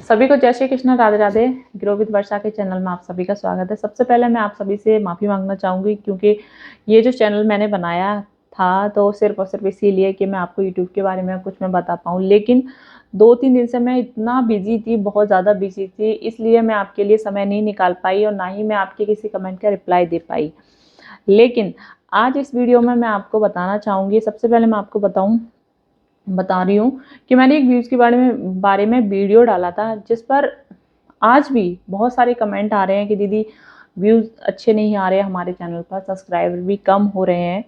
सभी को जय श्री कृष्ण, राधे राधे। ग्रो विद वर्षा के चैनल में आप सभी का स्वागत है। सबसे पहले मैं आप सभी से माफ़ी मांगना चाहूँगी क्योंकि ये जो चैनल मैंने बनाया था तो सिर्फ और सिर्फ इसीलिए कि मैं आपको यूट्यूब के बारे में कुछ मैं बता पाऊँ, लेकिन 2-3 दिन से मैं इतना बिजी थी, बहुत ज़्यादा बिजी थी, इसलिए मैं आपके लिए समय नहीं निकाल पाई और ना ही मैं आपके किसी कमेंट का रिप्लाई दे पाई। लेकिन आज इस वीडियो में मैं आपको बताना चाहूँगी, सबसे पहले मैं आपको बता रही हूँ कि मैंने एक व्यूज़ के बारे में वीडियो डाला था, जिस पर आज भी बहुत सारे कमेंट आ रहे हैं कि दीदी व्यूज़ अच्छे नहीं आ रहे हैं हमारे चैनल पर, सब्सक्राइबर भी कम हो रहे हैं।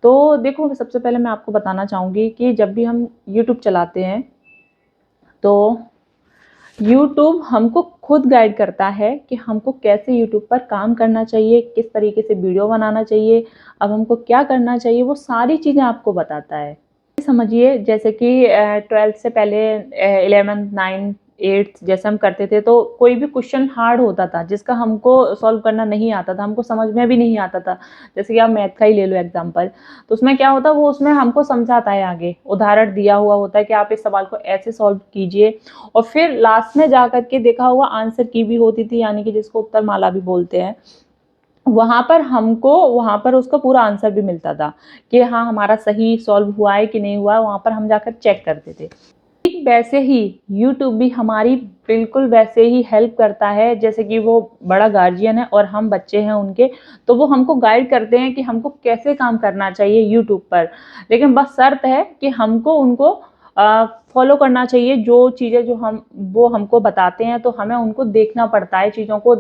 तो देखो, सबसे पहले मैं आपको बताना चाहूँगी कि जब भी हम यूट्यूब चलाते हैं तो यूट्यूब हमको खुद गाइड करता है कि हमको कैसे यूट्यूब पर काम करना चाहिए, किस तरीके से वीडियो बनाना चाहिए, अब हमको क्या करना चाहिए, वो सारी चीज़ें आपको बताता है। समझिए जैसे कि 12th से पहले 11th 9th 8th जैसे हम करते थे तो कोई भी क्वेश्चन हार्ड होता था जिसका हमको सॉल्व करना नहीं आता था, हमको समझ में भी नहीं आता था। जैसे कि आप मैथ का ही ले लो एग्जांपल, तो उसमें क्या होता है, वो उसमें हमको समझाता है, आगे उदाहरण दिया हुआ होता है कि आप इस सवाल को ऐसे सॉल्व कीजिए, और फिर लास्ट में जा करके देखा हुआ आंसर की भी होती थी, यानी कि जिसको उत्तर माला भी बोलते हैं। वहाँ पर उसका पूरा आंसर भी मिलता था कि हाँ हमारा सही सॉल्व हुआ है कि नहीं हुआ है, वहाँ पर हम जाकर चेक करते थे। ठीक वैसे ही यूट्यूब भी हमारी बिल्कुल वैसे ही हेल्प करता है, जैसे कि वो बड़ा गार्जियन है और हम बच्चे हैं उनके, तो वो हमको गाइड करते हैं कि हमको कैसे काम करना चाहिए यूट्यूब पर। लेकिन बस शर्त है कि हमको उनको फॉलो करना चाहिए, जो चीज़ें वो हमको बताते हैं तो हमें उनको देखना पड़ता है, चीज़ों को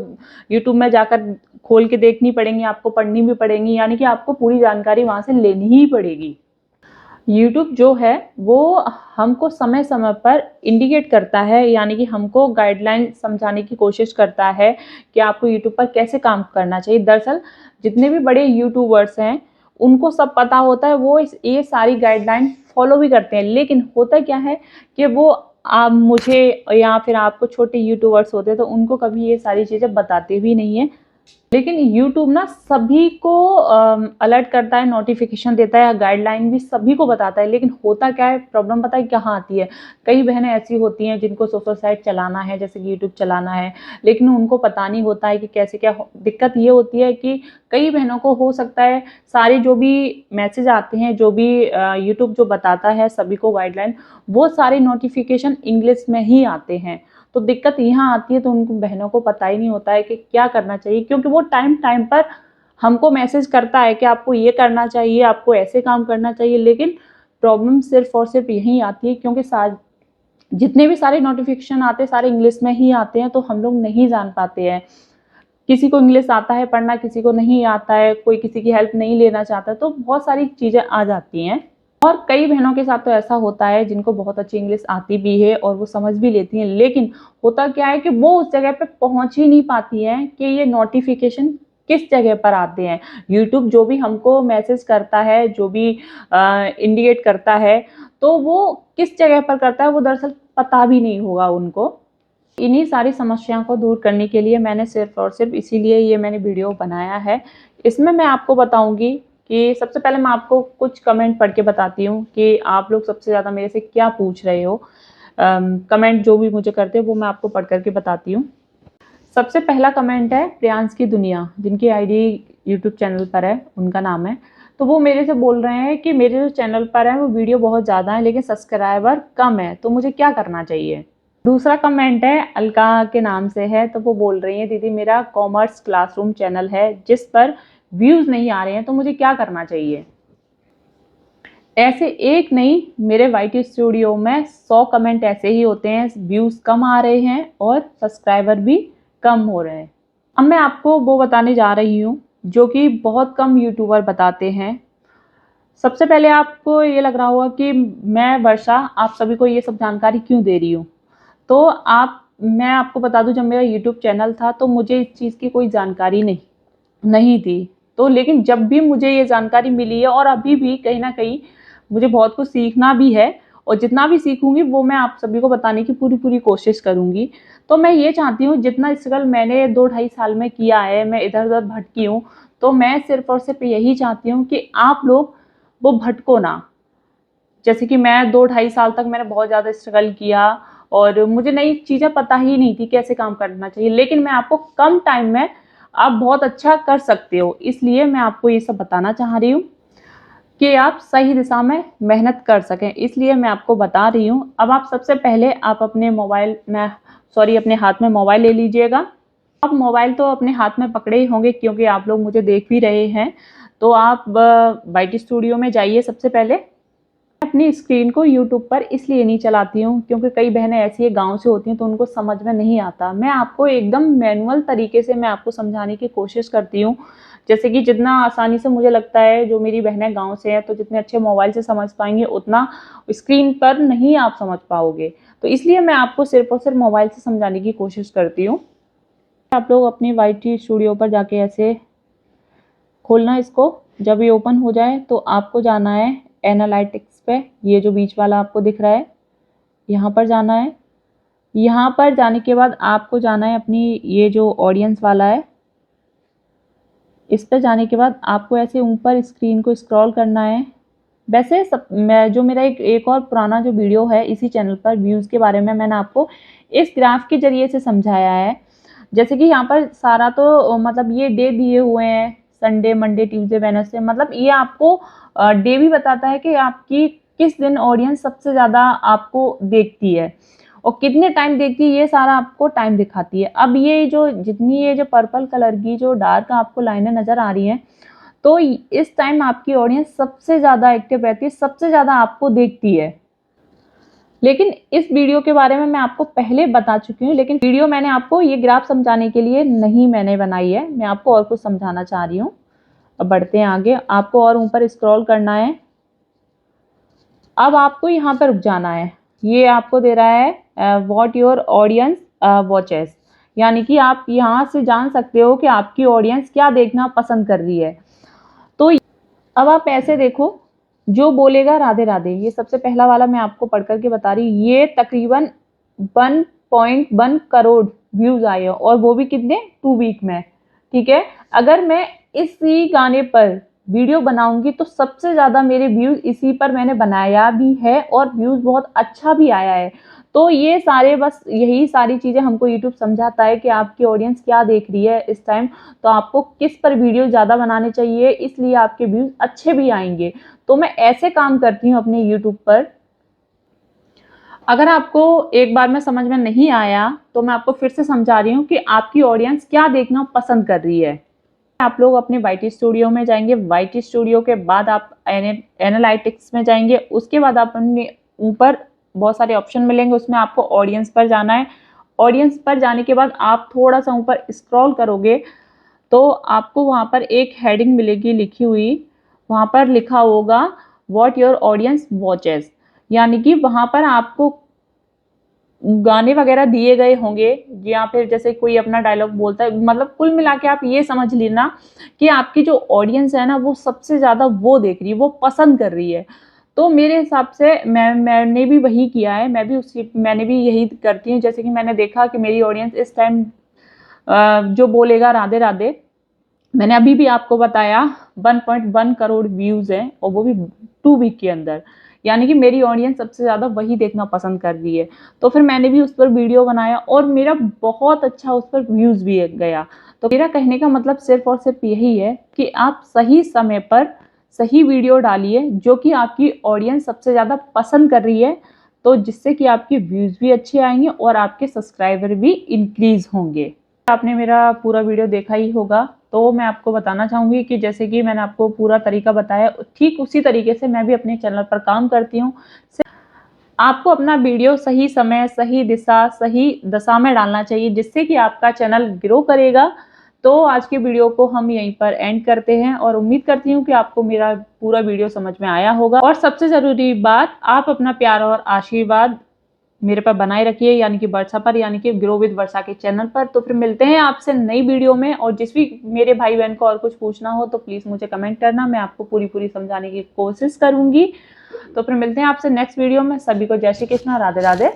यूट्यूब में जाकर खोल के देखनी पड़ेंगी, आपको पढ़नी भी पड़ेंगी, यानी कि आपको पूरी जानकारी वहाँ से लेनी ही पड़ेगी। यूट्यूब जो है वो हमको समय समय पर इंडिकेट करता है, यानी कि हमको गाइडलाइन समझाने की कोशिश करता है कि आपको यूट्यूब पर कैसे काम करना चाहिए। दरअसल जितने भी बड़े यूट्यूबर्स हैं उनको सब पता होता है, वो ये सारी गाइडलाइन फॉलो भी करते हैं, लेकिन होता क्या है कि वो आप मुझे या फिर आपको छोटे यूट्यूबर्स होते हैं तो उनको कभी ये सारी चीज़ें बताते भी नहीं है। लेकिन यूट्यूब ना सभी को अलर्ट करता है, नोटिफिकेशन देता है, गाइडलाइन भी सभी को बताता है। लेकिन होता क्या है, प्रॉब्लम पता है कहाँ आती है? कई बहनें ऐसी होती हैं जिनको सोशल साइट चलाना है, जैसे कि यूट्यूब चलाना है, लेकिन उनको पता नहीं होता है कि कैसे क्या दिक्कत ये होती है कि कई बहनों को हो सकता है सारे जो भी मैसेज आते हैं, जो भी यूट्यूब जो बताता है सभी को गाइडलाइन, वो सारे नोटिफिकेशन इंग्लिश में ही आते हैं। तो दिक्कत यहाँ आती है, तो उनको बहनों को पता ही नहीं होता है कि क्या करना चाहिए, क्योंकि वो टाइम टाइम पर हमको मैसेज करता है कि आपको ये करना चाहिए, आपको ऐसे काम करना चाहिए। लेकिन प्रॉब्लम सिर्फ और सिर्फ यही आती है क्योंकि जितने भी सारे नोटिफिकेशन आते हैं सारे इंग्लिश में ही आते हैं, तो हम लोग नहीं जान पाते हैं। किसी को इंग्लिश आता है पढ़ना, किसी को नहीं आता है, कोई किसी की हेल्प नहीं लेना चाहता, तो बहुत सारी चीज़ें आ जाती हैं। और कई बहनों के साथ तो ऐसा होता है जिनको बहुत अच्छी इंग्लिश आती भी है और वो समझ भी लेती हैं, लेकिन होता क्या है कि वो उस जगह पे पहुंच ही नहीं पाती हैं कि ये नोटिफिकेशन किस जगह पर आते हैं। यूट्यूब जो भी हमको मैसेज करता है, जो भी इंडिकेट करता है, तो वो किस जगह पर करता है वो दरअसल पता भी नहीं होगा उनको। इन्हीं सारी समस्याओं को दूर करने के लिए मैंने सिर्फ और सिर्फ इसीलिए ये मैंने वीडियो बनाया है। इसमें मैं आपको बताऊंगी कि सबसे पहले मैं आपको कुछ कमेंट पढ़ के बताती हूँ कि आप लोग सबसे ज़्यादा मेरे से क्या पूछ रहे हो। कमेंट जो भी मुझे करते हैं वो मैं आपको पढ़ करके बताती हूँ। सबसे पहला कमेंट है प्रियांश की दुनिया, जिनकी आईडी यूट्यूब चैनल पर है, उनका नाम है। तो वो मेरे से बोल रहे हैं कि मेरे जो चैनल पर है वो वीडियो बहुत ज़्यादा है लेकिन सब्सक्राइबर कम है, तो मुझे क्या करना चाहिए। दूसरा कमेंट है अलका के नाम से है, तो वो बोल रही है दीदी मेरा कॉमर्स क्लासरूम चैनल है जिस पर व्यूज़ नहीं आ रहे हैं, तो मुझे क्या करना चाहिए। ऐसे एक नहीं, मेरे वाईटी स्टूडियो में 100 कमेंट ऐसे ही होते हैं, व्यूज़ कम आ रहे हैं और सब्सक्राइबर भी कम हो रहे हैं। अब मैं आपको वो बताने जा रही हूँ जो कि बहुत कम यूट्यूबर बताते हैं। सबसे पहले आपको ये लग रहा होगा कि मैं वर्षा आप सभी को ये सब जानकारी क्यों दे रही हूँ। तो मैं आपको बता दूं, जब मेरा यूट्यूब चैनल था तो मुझे इस चीज़ की कोई जानकारी नहीं थी। तो लेकिन जब भी मुझे ये जानकारी मिली है और अभी भी कहीं ना कहीं मुझे बहुत कुछ सीखना भी है, और जितना भी सीखूंगी वो मैं आप सभी को बताने की पूरी पूरी कोशिश करूंगी। तो मैं ये चाहती हूँ, जितना स्ट्रगल मैंने 2-2.5 साल में किया है, मैं इधर उधर भटकी हूँ, तो मैं सिर्फ और सिर्फ यही चाहती हूँ कि आप लोग वो भटको ना। जैसे कि मैं 2-2.5 साल तक मैंने बहुत ज़्यादा स्ट्रगल किया और मुझे नई चीज़ें पता ही नहीं थी कैसे काम करना चाहिए, लेकिन मैं आपको कम टाइम में आप बहुत अच्छा कर सकते हो, इसलिए मैं आपको ये सब बताना चाह रही हूँ कि आप सही दिशा में मेहनत कर सकें, इसलिए मैं आपको बता रही हूँ। अब आप सबसे पहले आप अपने अपने हाथ में मोबाइल ले लीजिएगा। आप मोबाइल तो अपने हाथ में पकड़े ही होंगे क्योंकि आप लोग मुझे देख भी रहे हैं। तो आप वाईटी स्टूडियो में जाइए। सबसे पहले अपनी स्क्रीन को यूट्यूब पर इसलिए नहीं चलाती हूँ क्योंकि कई बहनें ऐसी है गांव से होती हैं तो उनको समझ में नहीं आता। मैं आपको एकदम मैनुअल तरीके से मैं आपको समझाने की कोशिश करती हूँ, जैसे कि जितना आसानी से मुझे लगता है, जो मेरी बहनें गांव से हैं तो जितने अच्छे मोबाइल से समझ पाएंगे उतना स्क्रीन पर नहीं आप समझ पाओगे। तो इसलिए मैं आपको सिर्फ और सिर्फ मोबाइल से समझाने की कोशिश करती हूँ। आप लोग अपनी वाईटी स्टूडियो पर जाके ऐसे खोलना इसको। जब ये ओपन हो जाए तो आपको जाना है एनालिटिक्स पे, ये जो बीच वाला आपको दिख रहा है यहाँ पर जाना है। यहाँ पर जाने के बाद आपको जाना है अपनी ये जो ऑडियंस वाला है, इस पर जाने के बाद आपको ऐसे ऊपर स्क्रीन को स्क्रॉल करना है। वैसे जो मेरा एक और पुराना जो वीडियो है इसी चैनल पर व्यूज़ के बारे में, मैंने आपको इस ग्राफ के जरिए से समझाया है। जैसे कि यहाँ पर सारा तो मतलब ये डे दिए हुए हैं, संडे मंडे ट्यूसडे वेडनेसडे, मतलब ये आपको डे भी बताता है कि आपकी किस दिन ऑडियंस सबसे ज़्यादा आपको देखती है और कितने टाइम देखती है, ये सारा आपको टाइम दिखाती है। अब ये जो पर्पल कलर की जो डार्क आपको लाइनें नज़र आ रही हैं, तो इस टाइम आपकी ऑडियंस सबसे ज़्यादा एक्टिव रहती है, सबसे ज़्यादा आपको देखती है। लेकिन इस वीडियो के बारे में मैं आपको पहले बता चुकी हूँ, लेकिन वीडियो मैंने आपको ये ग्राफ समझाने के लिए नहीं मैंने बनाई है, मैं आपको और कुछ समझाना चाह रही हूँ। अब बढ़ते हैं आगे। आपको और ऊपर स्क्रॉल करना है। अब आपको यहाँ पर रुक जाना है। ये आपको दे रहा है व्हाट योर ऑडियंस वॉचेस, यानी कि आप यहाँ से जान सकते हो कि आपकी ऑडियंस क्या देखना पसंद कर रही है। तो अब आप ऐसे देखो, जो बोलेगा राधे राधे, ये सबसे पहला वाला मैं आपको पढ़ करके बता रही हूँ। ये तकरीबन 1.1 करोड़ व्यूज आए हैं और वो भी कितने 2 वीक में। ठीक है, अगर मैं इसी गाने पर वीडियो बनाऊंगी तो सबसे ज़्यादा मेरे व्यूज इसी पर मैंने बनाया भी है और व्यूज बहुत अच्छा भी आया है। तो ये सारे बस यही सारी चीज़ें हमको यूट्यूब समझाता है कि आपकी ऑडियंस क्या देख रही है इस टाइम, तो आपको किस पर वीडियो ज़्यादा बनाने चाहिए, इसलिए आपके व्यूज अच्छे भी आएंगे। तो मैं ऐसे काम करती हूँ अपने यूट्यूब पर। अगर आपको एक बार में समझ में नहीं आया तो मैं आपको फिर से समझा रही हूँ कि आपकी ऑडियंस क्या देखना पसंद कर रही है। आप लोग अपने वाईटी स्टूडियो में जाएंगे। वाईटी स्टूडियो के बाद आप एनालिटिक्स में जाएंगे। उसके बाद आप अपने ऊपर बहुत सारे ऑप्शन मिलेंगे, उसमें आपको ऑडियंस पर जाना है। ऑडियंस पर जाने के बाद आप थोड़ा सा ऊपर स्क्रॉल करोगे तो आपको वहाँ पर एक हेडिंग मिलेगी लिखी हुई, वहाँ पर लिखा होगा व्हाट योर ऑडियंस वॉचेस, यानी कि वहाँ पर आपको गाने वगैरह दिए गए होंगे या फिर जैसे कोई अपना डायलॉग बोलता है। मतलब कुल मिला के आप ये समझ लेना कि आपकी जो ऑडियंस है ना वो सबसे ज़्यादा वो देख रही है, वो पसंद कर रही है। तो मेरे हिसाब से मैंने भी वही किया है, मैंने भी यही करती हूँ। जैसे कि मैंने देखा कि मेरी ऑडियंस इस टाइम जो बोलेगा राधे राधे, मैंने अभी भी आपको बताया 1.1 करोड़ व्यूज हैं और वो भी 2 वीक के अंदर, यानी कि मेरी ऑडियंस सबसे ज़्यादा वही देखना पसंद कर रही है। तो फिर मैंने भी उस पर वीडियो बनाया और मेरा बहुत अच्छा उस पर व्यूज़ भी गया। तो मेरा कहने का मतलब सिर्फ और सिर्फ यही है कि आप सही समय पर सही वीडियो डालिए जो कि आपकी ऑडियंस सबसे ज़्यादा पसंद कर रही है, तो जिससे कि आपके व्यूज़ भी अच्छे आएंगे और आपके सब्सक्राइबर भी इंक्रीज़ होंगे। आपने मेरा पूरा वीडियो देखा ही होगा, तो मैं आपको बताना चाहूँगी कि जैसे कि मैंने आपको पूरा तरीका बताया, ठीक उसी तरीके से मैं भी अपने चैनल पर काम करती हूँ। आपको अपना वीडियो सही समय, सही दिशा, सही दशा में डालना चाहिए जिससे कि आपका चैनल ग्रो करेगा। तो आज की वीडियो को हम यहीं पर एंड करते हैं और उम्मीद करती हूँ कि आपको मेरा पूरा वीडियो समझ में आया होगा। और सबसे ज़रूरी बात, आप अपना प्यार और आशीर्वाद मेरे पर बनाए रखिए, यानी कि वर्षा पर, यानी कि ग्रो विद वर्षा के चैनल पर। तो फिर मिलते हैं आपसे नई वीडियो में। और जिस भी मेरे भाई बहन को और कुछ पूछना हो तो प्लीज़ मुझे कमेंट करना, मैं आपको पूरी समझाने की कोशिश करूंगी। तो फिर मिलते हैं आपसे नेक्स्ट वीडियो में। सभी को जय श्री कृष्णा, राधे राधे।